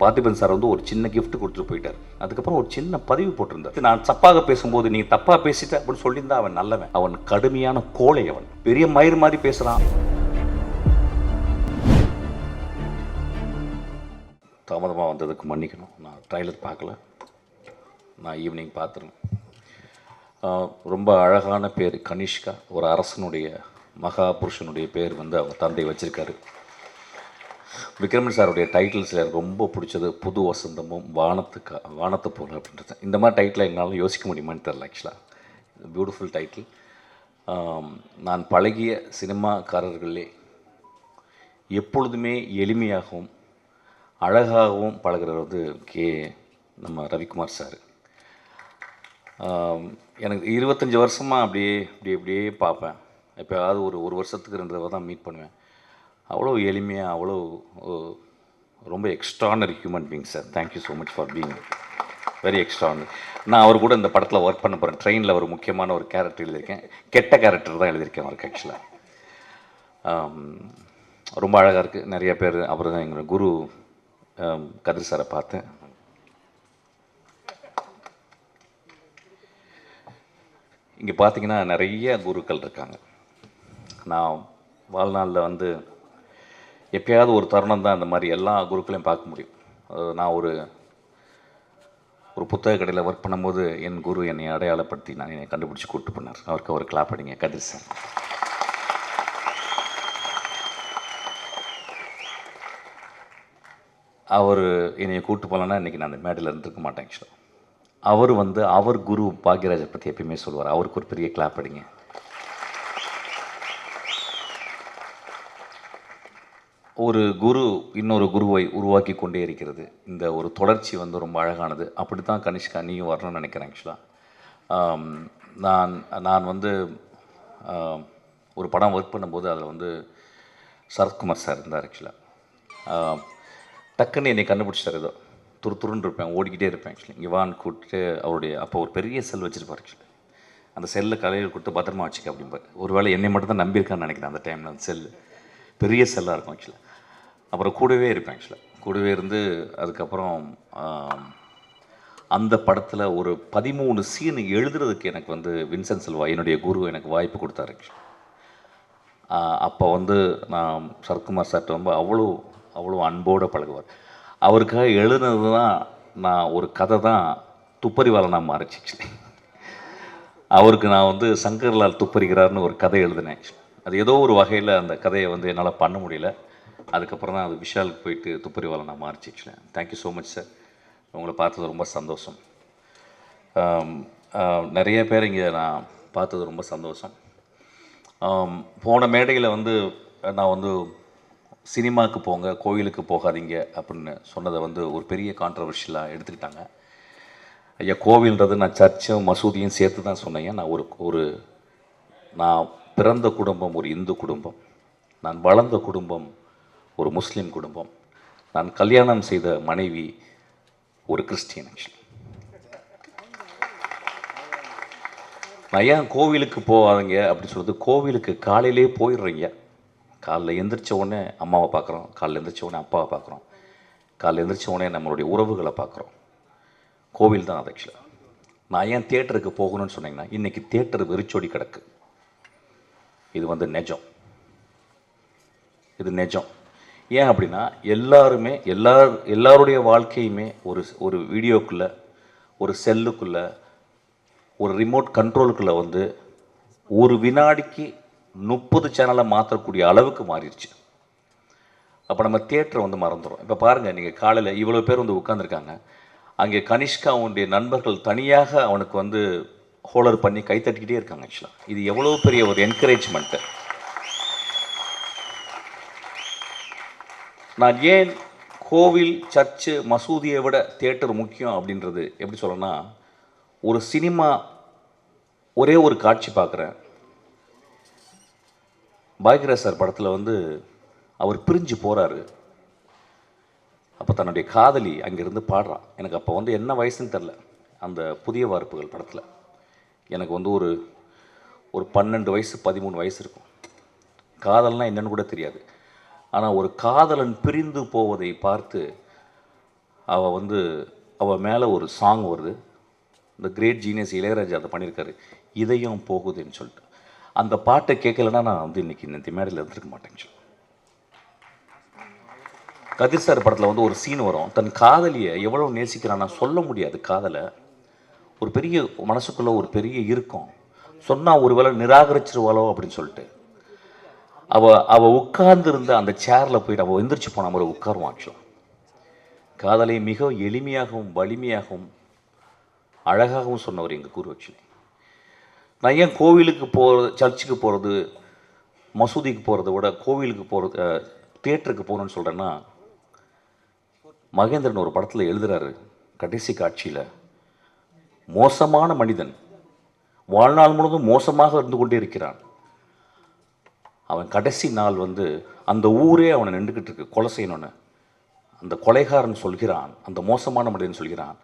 Parthiban sir வந்து ஒரு சின்ன கிஃப்ட் கொடுத்துட்டு போயிட்டார். அதுக்கப்புறம் ஒரு சின்ன பதிவு போட்டிருந்தார். நான் தப்பாக பேசும்போது நீ தப்பா பேசிட்ட அப்படின்னு சொல்லியிருந்தா அவன் நல்லவன், அவன் கடுமையான கோழை, அவன் பெரிய மயிர் மாதிரி பேசுறான். தாமதமாக வந்ததுக்கு மன்னிக்கணும். நான் ட்ரைலர் பார்க்கல, நான் ஈவினிங் பார்த்துருவேன். ரொம்ப அழகான பேர் கனிஷ்கா. ஒரு அரசனுடைய மகா புருஷனுடைய பேர் வந்து அவங்க தந்தை வச்சிருக்காரு. விக்ரமன் சாருடைய டைட்டில்ஸில் எனக்கு ரொம்ப பிடிச்சது புது வசந்தமும் வானத்து போல் அப்படின்றது. இந்த மாதிரி டைட்டில் என்னால் யோசிக்க முடியுமான்னு தெரில. ஆக்சுவலாக பியூட்டிஃபுல் டைட்டில். நான் பழகிய சினிமாக்காரர்களே எப்பொழுதுமே எளிமையாகவும் அழகாகவும் பழகிறவர் வந்து நம்ம ரவிக்குமார் சார். எனக்கு 25 வருஷமாக அப்படியே பார்ப்பேன். எப்போயாவது ஒரு வருஷத்துக்கு 2 தடவை தான் மீட் பண்ணுவேன். அவ்வளோ எளிமையாக, அவ்வளோ ரொம்ப extraordinary human being sir. Thank you so much for being very extraordinary. நான் அவர் கூட இந்த படத்தில் ஒர்க் பண்ண போகிறேன். ட்ரெயினில் ஒரு முக்கியமான ஒரு கேரக்டர் எழுதியிருக்கேன். கெட்ட கேரக்டர் தான் எழுதியிருக்கேன் அவருக்கு. ஆக்சுவலாக ரொம்ப அழகாக இருக்குது. நிறைய பேர் அவர் தான் எங்களோட குரு கதிர் சாரை பார்த்தேன். இங்கே பார்த்தீங்கன்னா நிறைய குருக்கள் இருக்காங்க. நான் வாழ்நாளில் வந்து எப்பயாவது ஒரு தருணம் தான் இந்த மாதிரி எல்லா குருக்களையும் பார்க்க முடியும். நான் ஒரு புத்தக கடையில் ஒர்க் பண்ணும்போது என் குரு என்னை அடையாளப்படுத்தி என்னை கண்டுபிடிச்சி கூப்பிட்டு பண்ணார். அவருக்கு ஒரு கிளாப் அடிங்க கதிர் சார். அவர் என்னை கூப்பிட்டு போகலன்னா இன்றைக்கி நான் அந்த மேடையில் இருந்திருக்க மாட்டேன். ஆக்சுவலாக அவர் வந்து அவர் குரு பாக்யராஜை பற்றி எப்பயுமே சொல்லுவார். அவருக்கு ஒரு பெரிய கிளாப் அடிங்க. ஒரு குரு இன்னொரு குருவை உருவாக்கி கொண்டே இருக்கிறது. இந்த ஒரு தொடர்ச்சி வந்து ரொம்ப அழகானது. அப்படி தான் கனிஷ்கா நீயும் வரணும்னு நினைக்கிறேன். ஆக்சுவலாக நான் வந்து ஒரு படம் ஒர்க் பண்ணும்போது அதில் வந்து சரத்குமார் சார் இருந்தார். ஆக்சுவலாக டக்குன்னு என்னை கண்டுபிடிச்சார். ஏதோ துருன்னு இருப்பேன், ஓடிக்கிட்டே இருப்பேன். ஆக்சுவலி இங்கே வான்னு கூப்பிட்டு அவருடைய அப்போ ஒரு பெரிய செல் வச்சுருப்பார். ஆக்சுவலி அந்த செல்லை கலையில் கொடுத்து பத்திரமா வச்சுக்க அப்படிம்பார். ஒரு வேளை என்னை மட்டும் தான் நம்பியிருக்கான்னு நினைக்கிறேன். அந்த டைமில் அந்த செல்லு பெரிய செல்லாக இருக்கும். ஆக்சுவலாக அப்புறம் கூடவே இருப்பேன். ஆக்சுவலாக கூடவே இருந்து அதுக்கப்புறம் அந்த படத்தில் ஒரு 13 சீன் எழுதுறதுக்கு எனக்கு வந்து வின்சென்ட் செல்வா என்னுடைய குரு எனக்கு வாய்ப்பு கொடுத்தாரு. அப்போ வந்து நான் சரத்குமார் சார்ட்ட ரொம்ப அவ்வளோ அன்போடு பழகுவார். அவருக்காக எழுதுனது தான் நான் ஒரு கதை தான் துப்பறிவாளனாக மாறிச்சு. அவருக்கு நான் வந்து சங்கர்லால் துப்பறிகிறார்னு ஒரு கதை எழுதினேன். அது ஏதோ ஒரு வகையில் அந்த கதையை வந்து என்னால் பண்ண முடியல. அதுக்கப்புறம் தான் அது விஷாலுக்கு போயிட்டு துப்பறிவாளனாக மாறிச்சு. Thank you so much sir. உங்களை பார்த்தது ரொம்ப சந்தோஷம். நிறைய பேர் இங்கே நான் பார்த்தது ரொம்ப சந்தோஷம். போன மேடையில் வந்து நான் வந்து சினிமாவுக்கு போங்க, கோயிலுக்கு போகாதீங்க அப்படின்னு சொன்னதை வந்து ஒரு பெரிய கான்ட்ரவர்ஷியலாக எடுத்துக்கிட்டாங்க. ஐயா, கோவில்ன்றது நான் சர்ச்சும் மசூதியும் சேர்த்து தான் சொன்னேன். நான் நான் பிறந்த குடும்பம் ஒரு இந்து குடும்பம், நான் வளர்ந்த குடும்பம் ஒரு முஸ்லீம் குடும்பம், நான் கல்யாணம் செய்த மனைவி ஒரு கிறிஸ்டியன். நான் ஏன் கோவிலுக்கு போகாதீங்க அப்படின்னு சொல்லுறது, கோவிலுக்கு காலையிலே போயிடுறீங்க. காலைல எந்திரிச்ச உடனே அம்மாவை பார்க்குறோம், காலைல எந்திரிச்ச உடனே அப்பாவை பார்க்குறோம், காலைல எந்திரிச்ச உடனே நம்மளுடைய உறவுகளை பார்க்குறோம். கோவில் தான் அது. ஆக்சுவலாக நான் ஏன் தியேட்டருக்கு போகணும்னு சொன்னீங்கன்னா, இன்றைக்கி தியேட்டர் வெறிச்சோடி கிடக்கு. இது வந்து நிஜம், இது நிஜம். ஏன் அப்படின்னா எல்லாருடைய வாழ்க்கையுமே ஒரு வீடியோக்குள்ளே, ஒரு செல்லுக்குள்ளே, ஒரு ரிமோட் கண்ட்ரோலுக்குள்ளே வந்து ஒரு வினாடிக்கு 30 சேனலை மாற்றக்கூடிய அளவுக்கு மாறிடுச்சு. அப்போ நம்ம தியேட்டரை வந்து மறந்துடும். இப்போ பாருங்கள், நீங்கள் காலையில் இவ்வளோ பேர் வந்து உட்காந்துருக்காங்க. அங்கே கனிஷ்கா அவனுடைய நண்பர்கள் தனியாக அவனுக்கு வந்து ஹோலர் பண்ணி கைத்தட்டிக்கிட்டே இருக்காங்க. ஆக்சுவலாக இது எவ்வளோ பெரிய ஒரு என்கரேஜ்மெண்ட்டு. நான் ஏன் கோவில், சர்ச்சு, மசூதியை விட தியேட்டர் முக்கியம் அப்படின்றது எப்படி சொல்லணும்னா, ஒரு சினிமா ஒரே ஒரு காட்சி பார்க்குறேன். பாக்யராஜ் சார் படத்தில் வந்து அவர் பிரிஞ்சு போகிறாரு. அப்போ தன்னுடைய காதலி அங்கேருந்து பாடுறான். எனக்கு அப்போ வந்து என்ன வயசுன்னு தெரில. அந்த புதிய வார்ப்புகள் படத்தில் எனக்கு வந்து ஒரு 12 வயசு 13 வயசு இருக்கும். காதல்னால் என்னென்னு கூட தெரியாது. ஆனால் ஒரு காதலன் பிரிந்து போவதை பார்த்து அவள் வந்து அவள் மேலே ஒரு சாங் வருது. இந்த கிரேட் ஜீனியஸ் இளையராஜா அதை பண்ணியிருக்காரு, இதயம் போகுதுன்னு சொல்லிட்டு. அந்த பாட்டை கேட்கலன்னா நான் வந்து இன்றைக்கி இந்த மேடையில் இருந்திருக்க மாட்டேன்னு சொல்லி. கதிர் சார் படத்தில் வந்து ஒரு சீன் வரும், தன் காதலியை எவ்வளோ நேசிக்கிறான்னா சொல்ல முடியாது. காதலை ஒரு பெரிய மனசுக்குள்ளே ஒரு பெரிய இருக்கும், சொன்னால் ஒரு வேளை நிராகரிச்சிருவாளோ அப்படின்னு சொல்லிட்டு அவள் உட்கார்ந்துருந்த அந்த சேரில் போயிட்டு அவள் எந்திரிச்சு போன மாதிரி உட்காருவான். ஆக்சுவலாக காதலை மிக எளிமையாகவும் வலிமையாகவும் அழகாகவும் சொன்னவர் எங்கள் குரு. ஆக்சுவலி நான் ஏன் கோவிலுக்கு போகிறது, சர்ச்சுக்கு போகிறது, மசூதிக்கு போகிறத விட கோவிலுக்கு போகிறது, தியேட்டருக்கு போகணுன்னு சொல்கிறேன்னா, மகேந்திரன் ஒரு படத்தில் எழுதுகிறாரு கடைசி காட்சியில், மோசமான மனிதன் வாழ்நாள் முழுவதும் மோசமாக இருந்து கொண்டே இருக்கிறான், அவன் கடைசி நாள் வந்து அந்த ஊரே அவனை நின்றுக்கிட்டு இருக்கு கொலை செய்யணுன்னு. அந்த கொலைகாரன் சொல்கிறான், அந்த மோசமான மனிதன் சொல்கிறான்,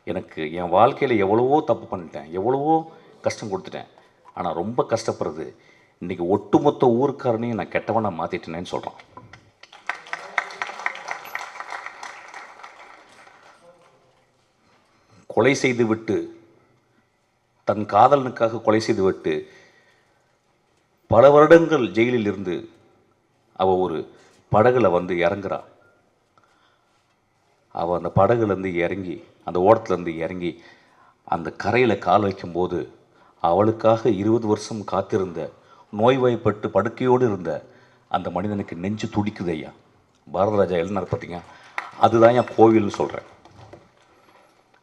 எனக்கு என் வாழ்க்கையில் எவ்வளவோ தப்பு பண்ணிட்டேன், எவ்வளவோ கஷ்டம் கொடுத்துட்டேன், ஆனால் ரொம்ப கஷ்டப்படுறது இன்றைக்கி ஒட்டுமொத்த ஊருக்காரனையும் நான் கெட்டவனை மாற்றிட்டேனேன்னு சொல்கிறான். கொலை செய்துவிட்டு, தன் காதலனுக்காக கொலை செய்துவிட்டு பல வருடங்கள் ஜெயிலில் இருந்து அவள் ஒரு படகுல வந்து இறங்குறா. அவள் அந்த படகுலேருந்து இறங்கி, அந்த ஓடத்துலேருந்து இறங்கி அந்த கரையில் கால் வைக்கும்போது அவளுக்காக 20 வருஷம் காத்திருந்த, நோய்வாய்ப்பட்டு படுக்கையோடு இருந்த அந்த மனிதனுக்கு நெஞ்சு துடிக்குது. ஐயா பாரதராஜா எழுதினார் பார்த்தீங்க, அதுதான் என் கோவில்னு சொல்கிறேன்,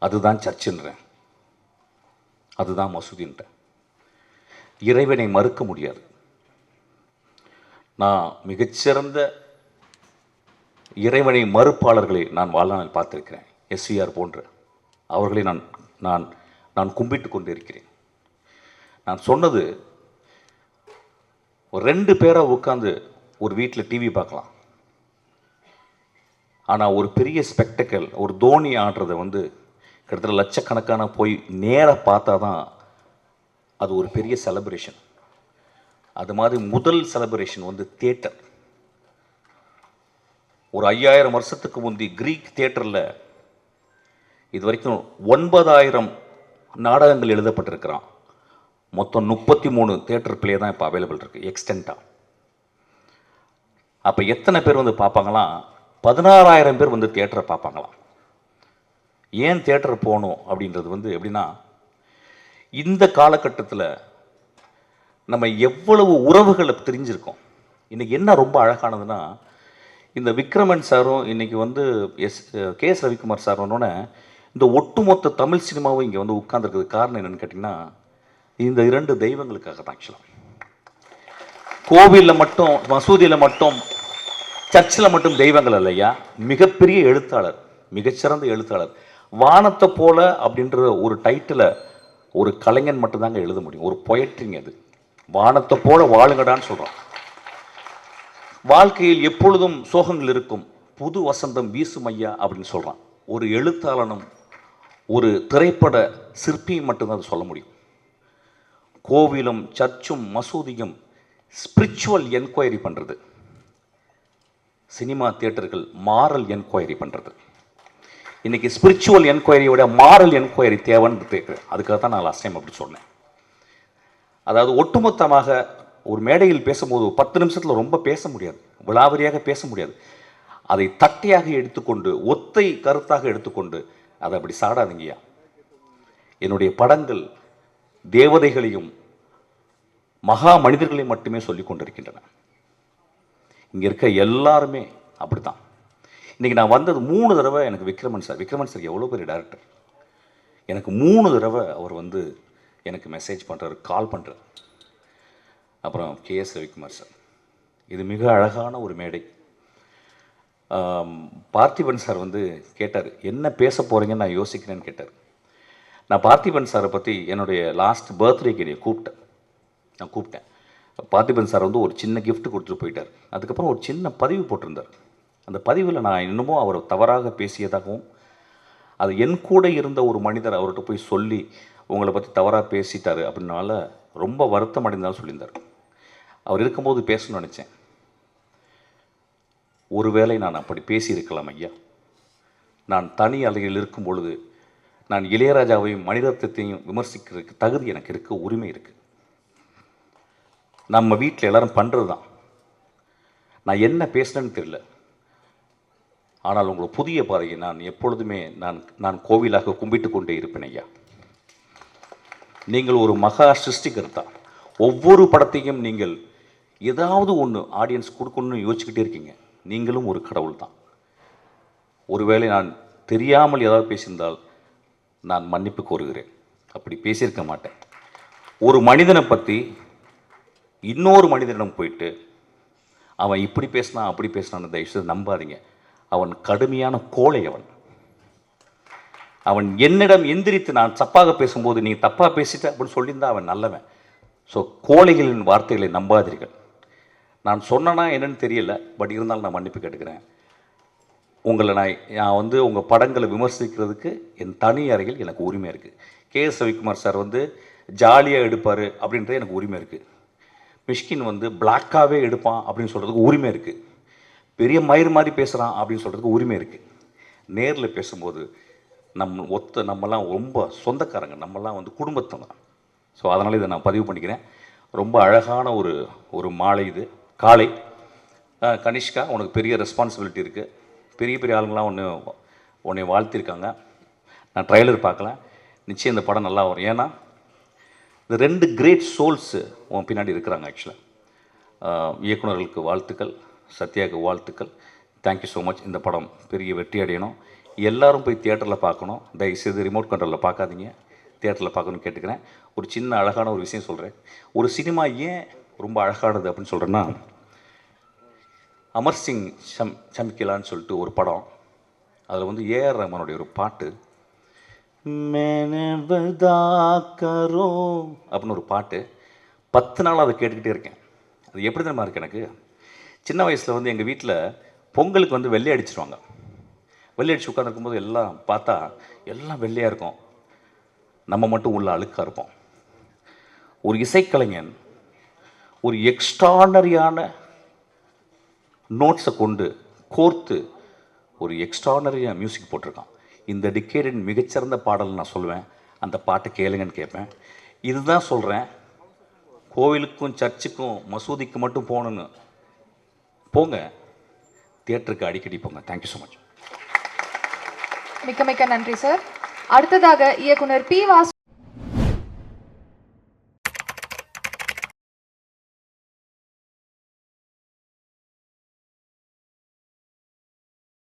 அதுதான் சர்ச்சுன்றேன், அதுதான் மசூதின்றேன். இறைவனை மறுக்க முடியாது. நான் மிகச்சிறந்த இறைவனை மறுப்பாளர்களை நான் வாழ்நாளில் பார்த்திருக்கிறேன். எஸ்விஆர் போன்ற அவர்களை நான் நான் நான் கும்பிட்டு கொண்டு இருக்கிறேன். நான் சொன்னது, ஒரு 2 பேராக உட்காந்து ஒரு வீட்டில் டிவி பார்க்கலாம், ஆனால் ஒரு பெரிய ஸ்பெக்டக்கல், ஒரு தோனி ஆடுறதை வந்து கிட்டத்தட்ட லட்சக்கணக்கான போய் நேராக பார்த்தா தான் அது ஒரு பெரிய செலிப்ரேஷன். அது மாதிரி முதல் செலிப்ரேஷன் வந்து தியேட்டர். ஒரு 5000 வருஷத்துக்கு முந்தி கிரீக் தியேட்டரில் இது வரைக்கும் 9000 நாடகங்கள் எழுதப்பட்டிருக்கிறான். மொத்தம் 33 தியேட்டர் பிளே தான் இப்போ அவைலபிள் இருக்குது எக்ஸ்டென்ட்டாக. அப்போ எத்தனை பேர் வந்து பார்ப்பாங்களாம்? 16000 பேர் வந்து தியேட்டரை பார்ப்பாங்களாம். ஏன் தியேட்டர் போகணும் அப்படின்றது வந்து எப்படின்னா, இந்த காலகட்டத்தில் நம்ம எவ்வளவு உறவுகளை தெரிஞ்சிருக்கோம். இன்றைக்கி என்ன ரொம்ப அழகானதுன்னா, இந்த விக்ரமன் சாரும் இன்றைக்கி வந்து கே.எஸ். ரவிக்குமார் சார் வந்தோடனே இந்த ஒட்டுமொத்த தமிழ் சினிமாவும் இங்கே வந்து உட்கார்ந்துருக்கிறது காரணம் என்னென்னு கேட்டிங்கன்னா, இந்த 2 தெய்வங்களுக்காக தான். ஆக்சுவலாக கோவிலில் மட்டும், மசூதியில் மட்டும், சர்ச்சில் மட்டும் தெய்வங்கள் இல்லையா, மிகப்பெரிய எழுத்தாளர், மிகச்சிறந்த எழுத்தாளர். வானத்தை போல அப்படின்ற ஒரு டைட்டில் ஒரு கலைஞன் மட்டும்தாங்க எழுத முடியும். ஒரு பொயட்ரிங்க அது. வானத்தை போல வாழுங்கடான்னு சொல்கிறான். வாழ்க்கையில் எப்பொழுதும் சோகங்கள் இருக்கும், புது வசந்தம் வீசும் ஐயா அப்படின்னு சொல்கிறான். ஒரு எழுத்தாளனும் ஒரு திரைப்பட சிற்பியும் மட்டும்தான் அது சொல்ல முடியும். கோவிலும் சர்ச்சும் மசூதியும் ஸ்பிரிச்சுவல் என்கொயரி பண்ணுறது, சினிமா தியேட்டர்கள் மாரல் என்கொயரி பண்ணுறது. இன்றைக்கி ஸ்பிரிச்சுவல் என்கொயரியோட மாரல் என்கொயரி தேவைன்னு கேட்குறேன். அதுக்காக தான் நான் லாஸ்ட் டைம் அப்படி சொன்னேன். அதாவது ஒட்டுமொத்தமாக ஒரு மேடையில் பேசும்போது 10 நிமிஷத்தில் ரொம்ப பேச முடியாது, விலாவரியாக பேச முடியாது. அதை தட்டையாக எடுத்துக்கொண்டு, ஒத்தை கருத்தாக எடுத்துக்கொண்டு அதை அப்படி சாடாதீங்கய்யா. என்னுடைய படங்கள் தேவதைகளையும் மகா மனிதர்களையும் மட்டுமே சொல்லி கொண்டிருக்கின்றன. இங்கே இருக்க எல்லாருமே அப்படித்தான். இன்றைக்கி நான் வந்தது 3 தடவை எனக்கு விக்ரமன் சார் எவ்வளோ பெரிய டேரக்டர், எனக்கு 3 தடவை அவர் வந்து எனக்கு மெசேஜ் பண்ணுறாரு, கால் பண்ணுறார். அப்புறம் கே.எஸ். ரவிக்குமார் சார், இது மிக அழகான ஒரு மேடை. பார்த்திபன் சார் வந்து கேட்டார், என்ன பேச போகிறீங்கன்னு நான் யோசிக்கிறேன்னு கேட்டார். நான் பார்த்திபன் சாரை பற்றி என்னுடைய லாஸ்ட் பர்த்டேக்கு என்னை கூப்பிட்டேன். பார்த்திபன் சார் வந்து ஒரு சின்ன கிஃப்ட் கொடுத்துட்டு போயிட்டார். அதுக்கப்புறம் ஒரு சின்ன பதிவு போட்டிருந்தார். அந்த பதிவில் நான் இன்னமும் அவர் தவறாக பேசியதாகவும், அது என் கூட இருந்த ஒரு மனிதர் அவர்கிட்ட போய் சொல்லி உங்களை பற்றி தவறாக பேசிட்டார் அப்படின்னால ரொம்ப வருத்தம் அடைந்தாலும் சொல்லியிருந்தார். அவர் இருக்கும்போது பேசணும்னு நினச்சேன். ஒருவேளை நான் அப்படி பேசியிருக்கலாம் ஐயா, நான் தனி அறையில் இருக்கும் பொழுது நான் இளையராஜாவையும் மணிரத்னத்தையும் விமர்சிக்கிறதுக்கு தகுதி எனக்கு இருக்க, உரிமை இருக்குது. நம்ம வீட்டில் எல்லாரும் பண்ணுறது தான். நான் என்ன பேசுனேன்னு தெரியல, ஆனால் உங்களை புதிய பாதையை நான் எப்பொழுதுமே நான் கோவிலாக கும்பிட்டு கொண்டே இருப்பேன் ஐயா. நீங்கள் ஒரு மகா சிருஷ்டிகர்த்தா. ஒவ்வொரு படத்தையும் நீங்கள் ஏதாவது ஒன்று ஆடியன்ஸ் கொடுக்கணும்னு யோசிச்சுக்கிட்டே இருக்கீங்க. நீங்களும் ஒரு கடவுள் தான். ஒருவேளை நான் தெரியாமல் ஏதாவது பேசியிருந்தால் நான் மன்னிப்பு கோருகிறேன். அப்படி பேசியிருக்க மாட்டேன். ஒரு மனிதனை பற்றி இன்னொரு மனிதனிடம் போயிட்டு அவன் இப்படி பேசினான் அப்படி பேசினான்னு தயவுசெய்து நம்பாதீங்க. அவன் கடுமையான கோழை. அவன் என்னிடம் எந்திரித்து நான் தப்பாக பேசும்போது நீ தப்பாக பேசிட்ட அப்படின்னு சொல்லியிருந்தா அவன் நல்லவன். ஸோ கோழைகளின் வார்த்தைகளை நம்பாதீர்கள். நான் சொன்னேன்னா என்னன்னு தெரியல, பட் இருந்தாலும் நான் மன்னிப்பு கேட்டுக்கிறேன். உங்களை நான் வந்து உங்கள் படங்களை விமர்சிக்கிறதுக்கு என் தனி அறையில் எனக்கு உரிமை இருக்குது. கே.எஸ். ரவிக்குமார் சார் வந்து ஜாலியாக எடுப்பார் அப்படின்றது எனக்கு உரிமை இருக்குது. மிஷ்கின் வந்து பிளாக்காகவே எடுப்பான் அப்படின்னு சொல்கிறதுக்கு உரிமை இருக்குது. பெரிய மயிர் மாதிரி பேசுகிறான் அப்படின்னு சொல்கிறதுக்கு உரிமை இருக்குது. நேரில் பேசும்போது நம்மலாம் ரொம்ப சொந்தக்காரங்க, நம்மலாம் வந்து குடும்பத்தை தான். ஸோ அதனால் இதை நான் பதிவு பண்ணிக்கிறேன். ரொம்ப அழகான ஒரு மாலை இது, காலை. கனிஷ்கா, உனக்கு பெரிய ரெஸ்பான்சிபிலிட்டி இருக்குது. பெரிய பெரிய ஆளுங்களாம் உன்னை வாழ்த்திருக்காங்க. நான் ட்ரைலர் பார்க்கல, நிச்சயம் இந்த படம் நல்லா வரும். ஏன்னா இந்த 2 கிரேட் சோல்ஸு உன் பின்னாடி இருக்கிறாங்க. ஆக்சுவலாக இயக்குநர்களுக்கு வாழ்த்துக்கள், சத்யாவுக்கு வாழ்த்துக்கள். Thank you so much. இந்த படம் பெரிய வெற்றி அடையணும். எல்லோரும் போய் தியேட்டரில் பார்க்கணும். தயவுசெய்து ரிமோட் கண்ட்ரோலில் பார்க்காதீங்க, தியேட்டரில் பார்க்கணும்னு கேட்டுக்கிறேன். ஒரு சின்ன அழகான ஒரு விஷயம் சொல்கிறேன். ஒரு சினிமா ஏன் ரொம்ப அழகானது அப்படின்னு சொல்கிறேன்னா, அமர் சிங் சமிக்கலான்னு சொல்லிட்டு ஒரு படம், அதில் வந்து ஏஆர் ரஹ்மானுடைய ஒரு பாட்டு, கரோ அப்படின்னு ஒரு பாட்டு, 10 நாள் அதை கேட்டுக்கிட்டே இருக்கேன். அது எப்படி தெரியுமா இருக்குது எனக்கு? சின்ன வயசில் வந்து எங்கள் வீட்டில் பொங்கலுக்கு வந்து வெள்ளை அடிச்சிருவாங்க. வெள்ளை அடிச்சு உட்காந்துருக்கும்போது எல்லாம் பார்த்தா எல்லாம் வெள்ளையாக இருக்கும், நம்ம மட்டும் உள்ள அழுக்காக இருப்போம். ஒரு இசைக்கலைஞன் ஒரு எக்ஸ்ட்ரானரியான நோட்ஸை கொண்டு கோர்த்து ஒரு எக்ஸ்ட்ரானரியாக மியூசிக் போட்டிருக்கான். இந்த டிக்கேடின் மிகச்சிறந்த பாடல் நான் சொல்லுவேன். அந்த பாட்டை கேளுங்கன்னு கேட்பேன். இதுதான் சொல்கிறேன், கோவிலுக்கும் சர்ச்சுக்கும் மசூதிக்கு மட்டும் போகணுன்னு போங்க, தியேட்டருக்கு அடிக்கடி போங்க. Thank you so much. மிக்க மிக்க நன்றி சார். அடுத்ததாக இயக்குனர் பி. வாசு